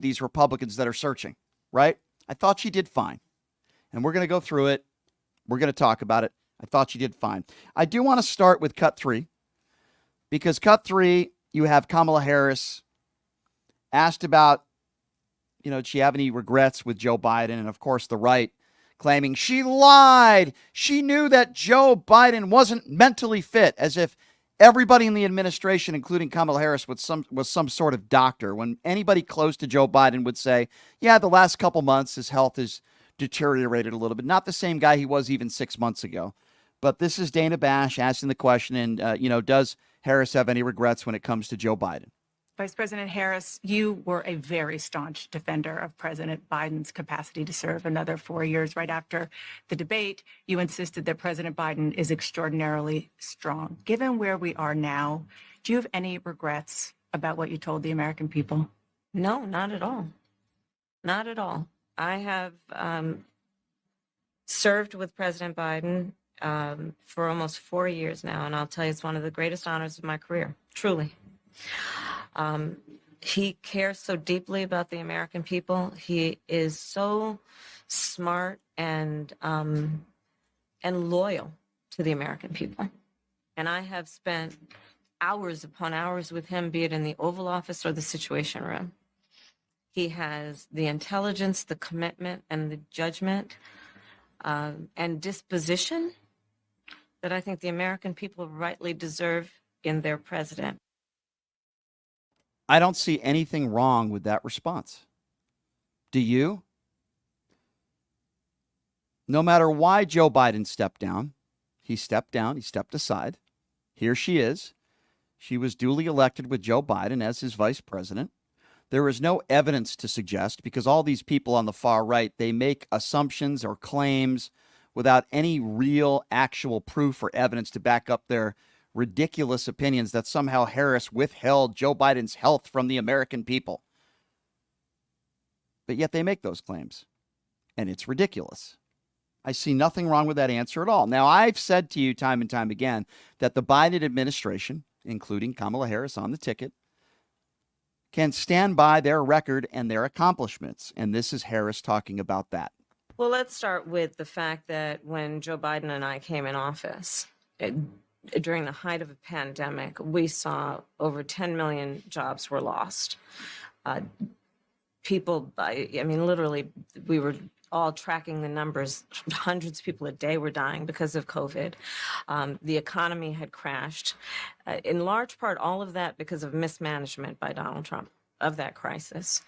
these Republicans that are searching, right? I thought she did fine. And we're going to go through it. We're going to talk about it. I thought she did fine. I do want to start with cut 3, because cut 3, you have Kamala Harris asked about, did she have any regrets with Joe Biden? And of course, the right claiming she lied. She knew that Joe Biden wasn't mentally fit, as if everybody in the administration, including Kamala Harris, was some sort of doctor. When anybody close to Joe Biden would say, yeah, the last couple months his health has deteriorated a little bit. Not the same guy he was even 6 months ago. But this is Dana Bash asking the question, and, does Harris have any regrets when it comes to Joe Biden? Vice President Harris, you were a very staunch defender of President Biden's capacity to serve another 4 years. Right after the debate, you insisted that President Biden is extraordinarily strong. Given where we are now, do you have any regrets about what you told the American people? No, not at all. Not at all. I have served with President Biden for almost 4 years now, and I'll tell you, it's one of the greatest honors of my career, truly. He cares so deeply about the American people. He is so smart and loyal to the American people. And I have spent hours upon hours with him, be it in the Oval Office or the Situation Room. He has the intelligence, the commitment, and the judgment and disposition that I think the American people rightly deserve in their president. I don't see anything wrong with that response. Do you? No matter why Joe Biden stepped down, he stepped aside. Here she is. She was duly elected with Joe Biden as his vice president. There is no evidence to suggest, because all these people on the far right, they make assumptions or claims without any real actual proof or evidence to back up their ridiculous opinions, that somehow Harris withheld Joe Biden's health from the American people. But yet they make those claims, and it's ridiculous. I see nothing wrong with that answer at all. Now, I've said to you time and time again that the Biden administration, including Kamala Harris on the ticket, can stand by their record and their accomplishments. And this is Harris talking about that. Well, let's start with the fact that when Joe Biden and I came in office, during the height of a pandemic, we saw over 10 million jobs were lost. Literally, we were all tracking the numbers. Hundreds of people a day were dying because of COVID. The economy had crashed. In large part, all of that because of mismanagement by Donald Trump of that crisis.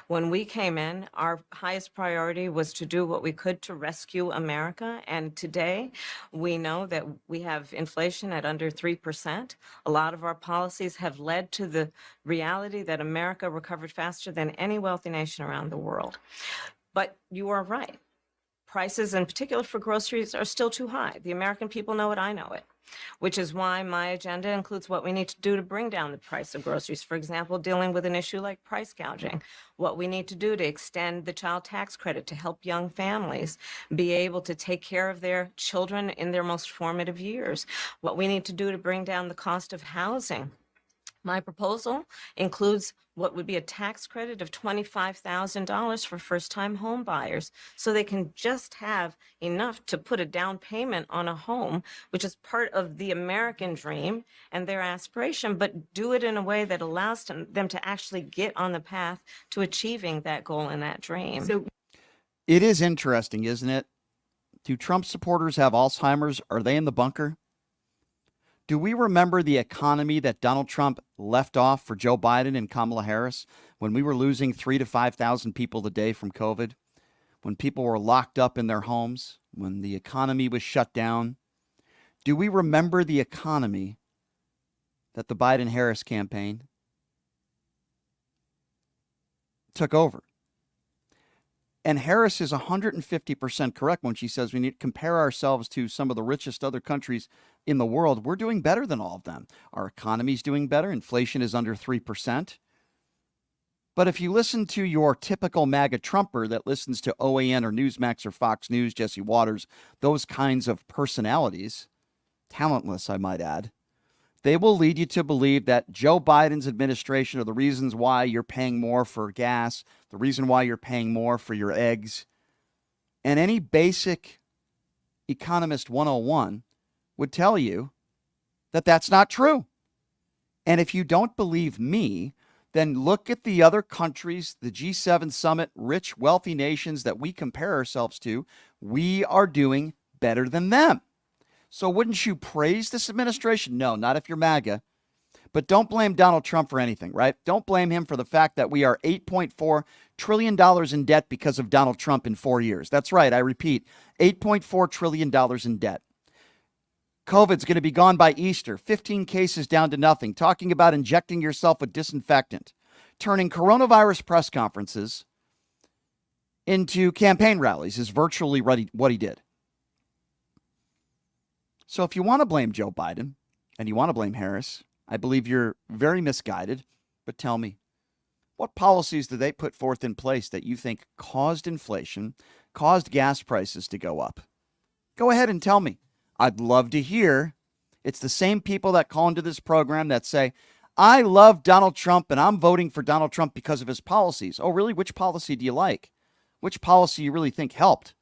When we came in, our highest priority was to do what we could to rescue America. And today, we know that we have inflation at under 3%. A lot of our policies have led to the reality that America recovered faster than any wealthy nation around the world. But you are right. Prices, in particular for groceries, are still too high. The American people know it, I know it, which is why my agenda includes what we need to do to bring down the price of groceries. For example, dealing with an issue like price gouging, what we need to do to extend the child tax credit to help young families be able to take care of their children in their most formative years, what we need to do to bring down the cost of housing. My proposal includes what would be a tax credit of $25,000 for first-time home buyers, so they can just have enough to put a down payment on a home, which is part of the American dream and their aspiration, but do it in a way that allows them to actually get on the path to achieving that goal and that dream. So it is interesting, isn't it? Do Trump supporters have Alzheimer's? Are they in the bunker? Do we remember the economy that Donald Trump left off for Joe Biden and Kamala Harris when we were losing 3,000 to 5,000 people a day from COVID, when people were locked up in their homes, when the economy was shut down? Do we remember the economy that the Biden-Harris campaign took over? And Harris is 150% correct when she says we need to compare ourselves to some of the richest other countries in the world. We're doing better than all of them. Our economy's doing better. Inflation is under 3%. But if you listen to your typical MAGA Trumper that listens to OAN or Newsmax or Fox News, Jesse Waters, those kinds of personalities, talentless, I might add, They will lead you to believe that Joe Biden's administration are the reasons why you're paying more for gas, the reason why you're paying more for your eggs. And any basic economist 101 would tell you that that's not true. And if you don't believe me, then look at the other countries, the G7 summit, rich, wealthy nations that we compare ourselves to. We are doing better than them. So wouldn't you praise this administration? No, not if you're MAGA. But don't blame Donald Trump for anything, right? Don't blame him for the fact that we are $8.4 trillion in debt because of Donald Trump in 4 years. That's right. I repeat, $8.4 trillion in debt. COVID's going to be gone by Easter. 15 cases down to nothing. Talking about injecting yourself with disinfectant. Turning coronavirus press conferences into campaign rallies is virtually what he did. So if you want to blame Joe Biden and you want to blame Harris, I believe you're very misguided. But tell me, what policies did they put forth in place that you think caused inflation, caused gas prices to go up? Go ahead and tell me. I'd love to hear. It's the same people that call into this program that say, I love Donald Trump and I'm voting for Donald Trump because of his policies. Oh, really? Which policy do you like? Which policy you really think helped?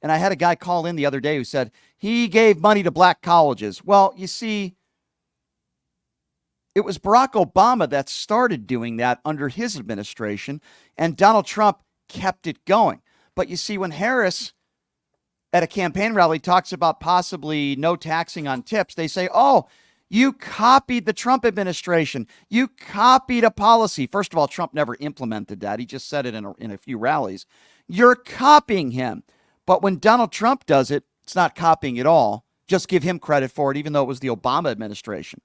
And I had a guy call in the other day who said he gave money to black colleges. Well, you see, it was Barack Obama that started doing that under his administration, and Donald Trump kept it going. But you see, when Harris at a campaign rally talks about possibly no taxing on tips, they say, oh, you copied the Trump administration. You copied a policy. First of all, Trump never implemented that. He just said it in a few rallies. You're copying him. But when Donald Trump does it, it's not copying at all. Just give him credit for it, even though it was the Obama administration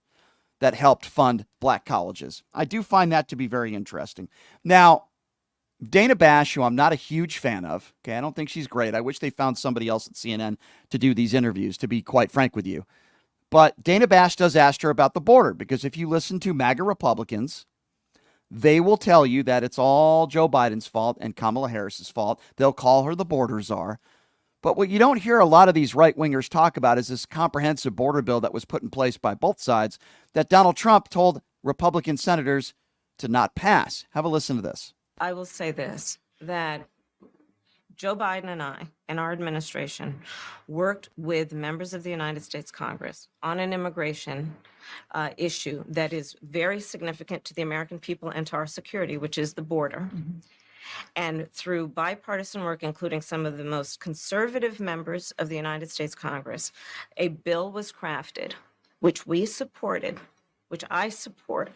that helped fund black colleges. I do find that to be very interesting. Now, Dana Bash, who I'm not a huge fan of, okay, I don't think she's great. I wish they found somebody else at CNN to do these interviews, to be quite frank with you. But Dana Bash does ask her about the border, because if you listen to MAGA Republicans, they will tell you that it's all Joe Biden's fault and Kamala Harris's fault. They'll call her the border czar. But what you don't hear a lot of these right-wingers talk about is this comprehensive border bill that was put in place by both sides that Donald Trump told Republican senators to not pass. Have a listen to this. I will say this, that Joe Biden and I and our administration worked with members of the United States Congress on an immigration issue that is very significant to the American people and to our security, which is the border. Mm-hmm. And through bipartisan work, including some of the most conservative members of the United States Congress, a bill was crafted, which we supported, which I support.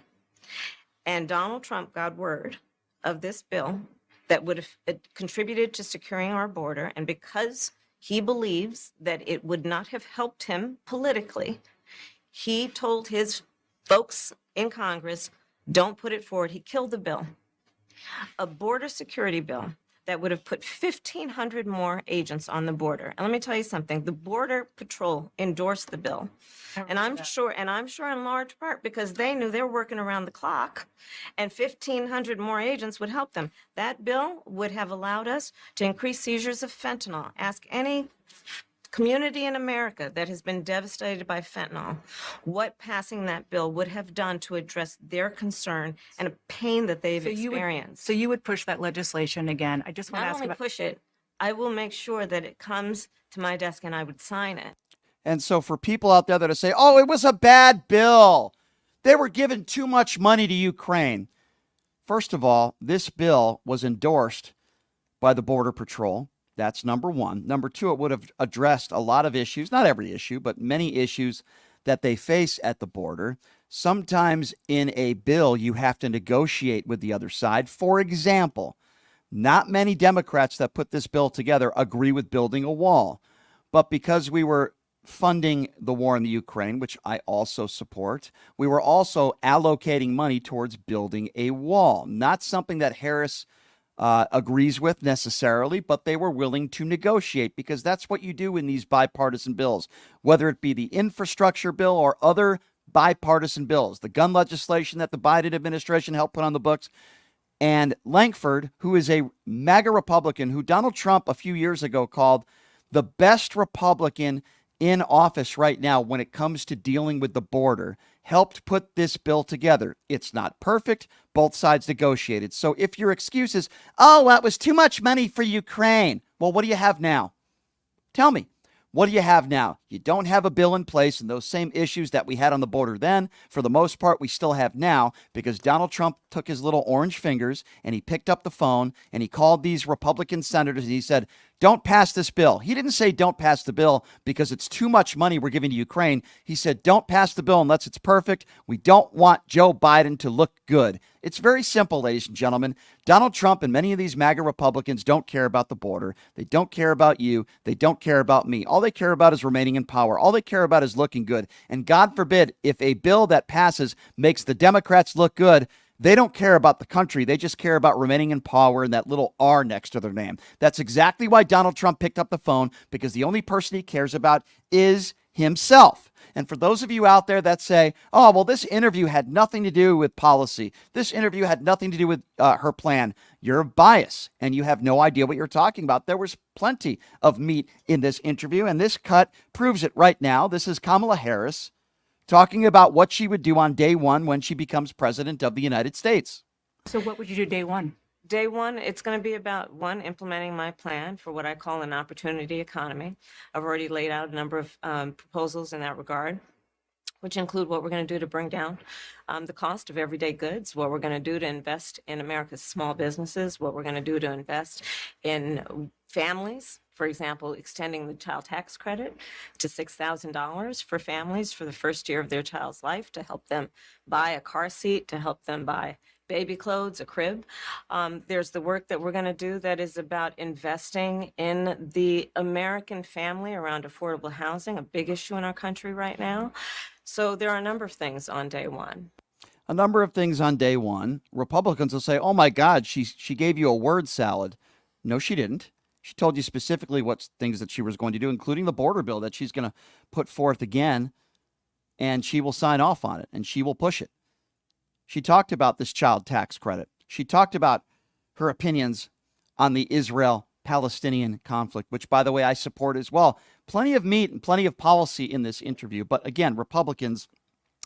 And Donald Trump got word of this bill that would have contributed to securing our border. And because he believes that it would not have helped him politically, he told his folks in Congress, don't put it forward. He killed the bill. A border security bill that would have put 1,500 more agents on the border. And let me tell you something, the Border Patrol endorsed the bill. And I'm sure in large part because they knew they were working around the clock and 1,500 more agents would help them. That bill would have allowed us to increase seizures of fentanyl. Ask any community in America that has been devastated by fentanyl what passing that bill would have done to address their concern and a pain that they've experienced. So you would push that legislation again. I just want to ask about. Not only push it, I will make sure that it comes to my desk and I would sign it. And so for people out there that say, oh, it was a bad bill, they were giving too much money to Ukraine. First of all, this bill was endorsed by the Border Patrol. That's number one. Number two, it would have addressed a lot of issues, not every issue, but many issues that they face at the border. Sometimes in a bill, you have to negotiate with the other side. For example, not many Democrats that put this bill together agree with building a wall. But because we were funding the war in the Ukraine, which I also support, we were also allocating money towards building a wall. Not something that Harris agrees with necessarily, but they were willing to negotiate because that's what you do in these bipartisan bills, whether it be the infrastructure bill or other bipartisan bills, the gun legislation that the Biden administration helped put on the books. And Lankford, who is a MAGA Republican who Donald Trump a few years ago called the best Republican in office right now when it comes to dealing with the border helped put this bill together. It's not perfect. Both sides negotiated. So if your excuse is, oh, that was too much money for Ukraine. Well, what do you have now? Tell me. What do you have now? You don't have a bill in place, and those same issues that we had on the border then, for the most part, we still have now, because Donald Trump took his little orange fingers and he picked up the phone and he called these Republican senators and he said, don't pass this bill. He didn't say don't pass the bill because it's too much money we're giving to Ukraine. He said don't pass the bill unless it's perfect. We don't want Joe Biden to look good. It's very simple, ladies and gentlemen. Donald Trump and many of these MAGA Republicans don't care about the border. They don't care about you. They don't care about me. All they care about is remaining in power. All they care about is looking good. And God forbid, if a bill that passes makes the Democrats look good, they don't care about the country. They just care about remaining in power and that little R next to their name. That's exactly why Donald Trump picked up the phone, because the only person he cares about is himself. And for those of you out there that say, oh, well, this interview had nothing to do with policy. This interview had nothing to do with her plan. You're biased and you have no idea what you're talking about. There was plenty of meat in this interview, and this cut proves it right now. This is Kamala Harris talking about what she would do on day one when she becomes president of the United States. So what would you do day one? Day one, it's going to be about, one, implementing my plan for what I call an opportunity economy. I've already laid out a number of proposals in that regard, which include what we're going to do to bring down the cost of everyday goods, what we're going to do to invest in America's small businesses, what we're going to do to invest in families. For example, extending the child tax credit to $6,000 for families for the first year of their child's life, to help them buy a car seat, to help them buy baby clothes, a crib. There's the work that we're going to do that is about investing in the American family around affordable housing, a big issue in our country right now. So there are a number of things on day one. A number of things on day one. Republicans will say, oh my God, she gave you a word salad. No, she didn't. She told you specifically what things that she was going to do, including the border bill that she's going to put forth again, and she will sign off on it and she will push it. She talked about this child tax credit. She talked about her opinions on the Israel-Palestinian conflict, which, by the way, I support as well. Plenty of meat and plenty of policy in this interview. But again, Republicans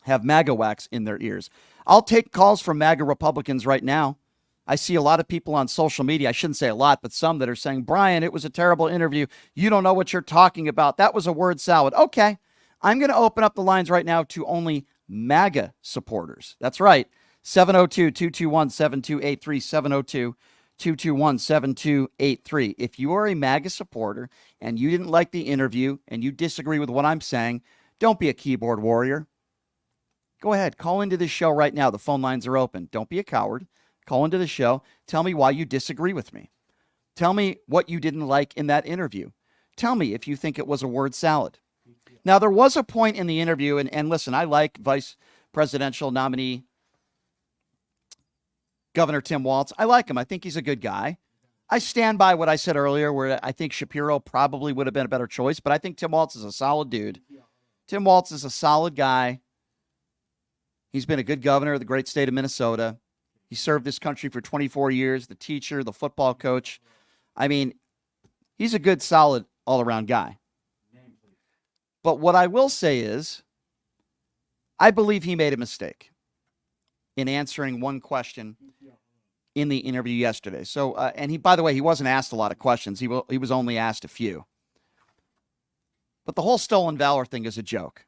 have MAGA wax in their ears. I'll take calls from MAGA Republicans right now. I see a lot of people on social media, I shouldn't say a lot, but some that are saying, Brian, it was a terrible interview. You don't know what you're talking about. That was a word salad. Okay, I'm going to open up the lines right now to only MAGA supporters. That's right. 702-221-7283, 702-221-7283. If you are a MAGA supporter and you didn't like the interview and you disagree with what I'm saying, don't be a keyboard warrior. Go ahead, call into this show right now. The phone lines are open. Don't be a coward. Call into the show. Tell me why you disagree with me. Tell me what you didn't like in that interview. Tell me if you think it was a word salad. Now, there was a point in the interview, and listen, I like vice presidential nominee Governor Tim Walz. I like him. I think he's a good guy. I stand by what I said earlier, where I think Shapiro probably would have been a better choice, but I think Tim Walz is a solid dude. Tim Walz is a solid guy. He's been a good governor of the great state of Minnesota. He served this country for 24 years, the teacher, the football coach. I mean, he's a good, solid, all-around guy. But what I will say is, I believe he made a mistake in answering one question in the interview yesterday. So, and he, by the way, he wasn't asked a lot of questions. He was only asked a few. But the whole stolen valor thing is a joke.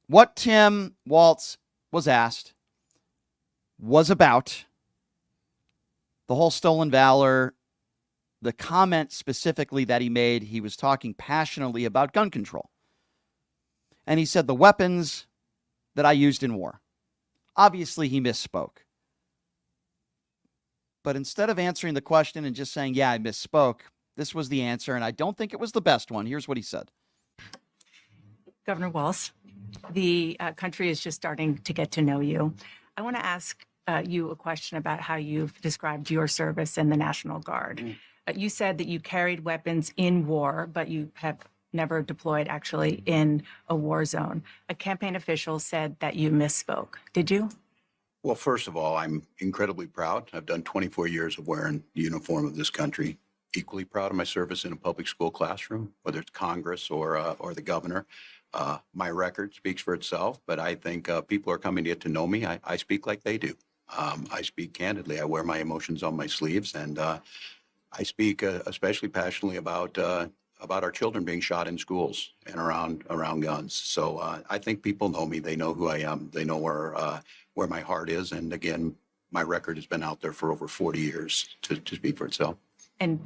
What Tim Walz was asked was about the whole stolen valor, the comment specifically that he made. He was talking passionately about gun control. And he said the weapons that I used in war. Obviously, he misspoke. But instead of answering the question and just saying, yeah, I misspoke, this was the answer, and I don't think it was the best one. Here's what he said. Governor Walz, the country is just starting to get to know you. I want to ask you a question about how you've described your service in the National Guard. You said that you carried weapons in war, but you have never deployed actually in a war zone. A campaign official said that you misspoke. Did you? Well, first of all, I'm incredibly proud. I've done 24 years of wearing the uniform of this country. equally proud of my service in a public school classroom, whether it's Congress or the governor. My record speaks for itself, but I think people are coming to get to know me. I speak like they do. I speak candidly. I wear my emotions on my sleeves, and I speak especially passionately about our children being shot in schools and around guns. So I think people know me. They know who I am. They know where my heart is. And again, my record has been out there for over 40 years to speak for itself. And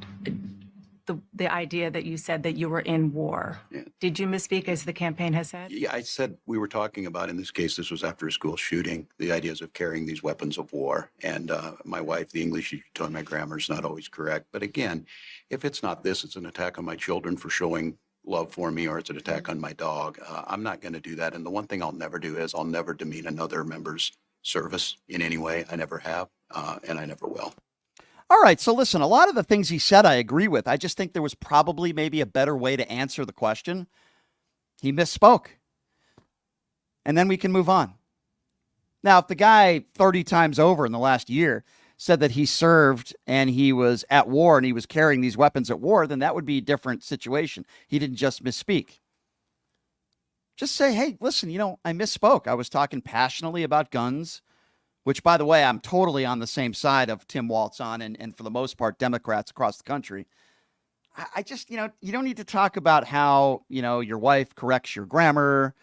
the idea that you said that you were in war, Yeah. did you misspeak as the campaign has said? Yeah, I said we were talking about, in this case, this was after a school shooting, the ideas of carrying these weapons of war. And my wife, the English she told my grammar is not always correct. But again, if it's not this, it's an attack on my children for showing love for me, or it's an attack on my dog. I'm not going to do that. And the one thing I'll never do is I'll never demean another member's service in any way. I never have, and I never will. All right. So listen, a lot of the things he said, I agree with. I just think there was probably maybe a better way to answer the question. He misspoke. And then we can move on. Now, if the guy 30 times over in the last year said that he served and he was at war and he was carrying these weapons at war, then that would be a different situation. He didn't just misspeak. Just say, hey, listen, I misspoke. I was talking passionately about guns, which, by the way, I'm totally on the same side of Tim Walz on, and for the most part, Democrats across the country. I just, you don't need to talk about how, your wife corrects your grammar.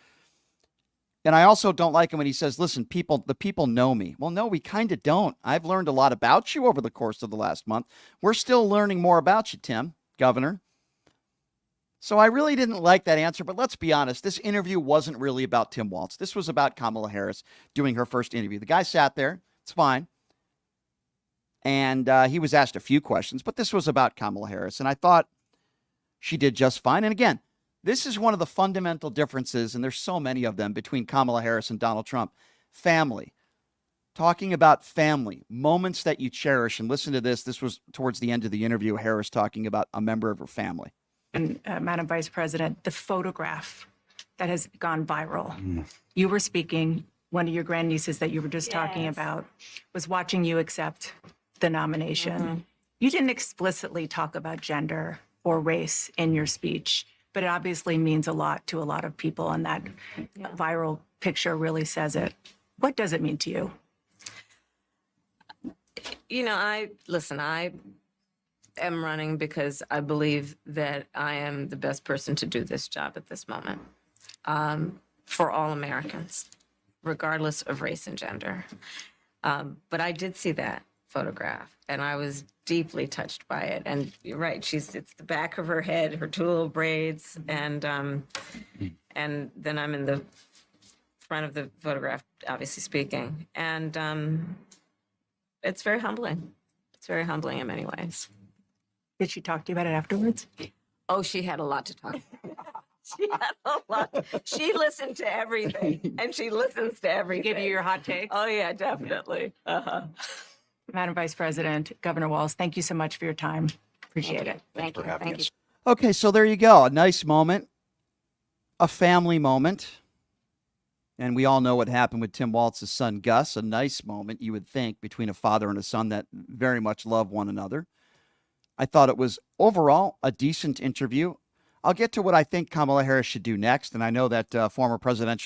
And I also don't like him when he says, listen, the people know me. Well, no, we kind of don't. I've learned a lot about you over the course of the last month. We're still learning more about you, Tim, Governor. So I really didn't like that answer, but let's be honest. This interview wasn't really about Tim Walz. This was about Kamala Harris doing her first interview. The guy sat there. It's fine. And he was asked a few questions, but this was about Kamala Harris. And I thought she did just fine. And again, this is one of the fundamental differences, and there's so many of them, between Kamala Harris and Donald Trump. Family. Talking about family, moments that you cherish. And listen to this. This was towards the end of the interview, Harris talking about a member of her family. And Madam Vice President, the photograph that has gone viral. You were speaking, one of your grandnieces that you were just talking about was watching you accept the nomination. You didn't explicitly talk about gender or race in your speech, but it obviously means a lot to a lot of people, and that viral picture really says it. What does it mean to you? I am running because I believe that I am the best person to do this job at this moment, for all Americans, regardless of race and gender. But I did see that photograph, and I was deeply touched by it. And you're right, it's the back of her head, her two little braids, and then I'm in the front of the photograph, obviously speaking. And it's very humbling. It's very humbling in many ways. Did she talk to you about it afterwards? Oh, she had a lot to talk about. She had a lot. She listened to everything, and she listens to everything. Give you your hot takes? Oh, yeah, definitely. Madam Vice President, Governor Walz, thank you so much for your time. Appreciate it. Thank you. for having Thank you. us. Okay, so there you go. A nice moment, a family moment. And we all know what happened with Tim Walz's son, Gus. A nice moment, you would think, between a father and a son that very much love one another. I thought it was overall a decent interview. I'll get to what I think Kamala Harris should do next. And I know that former presidential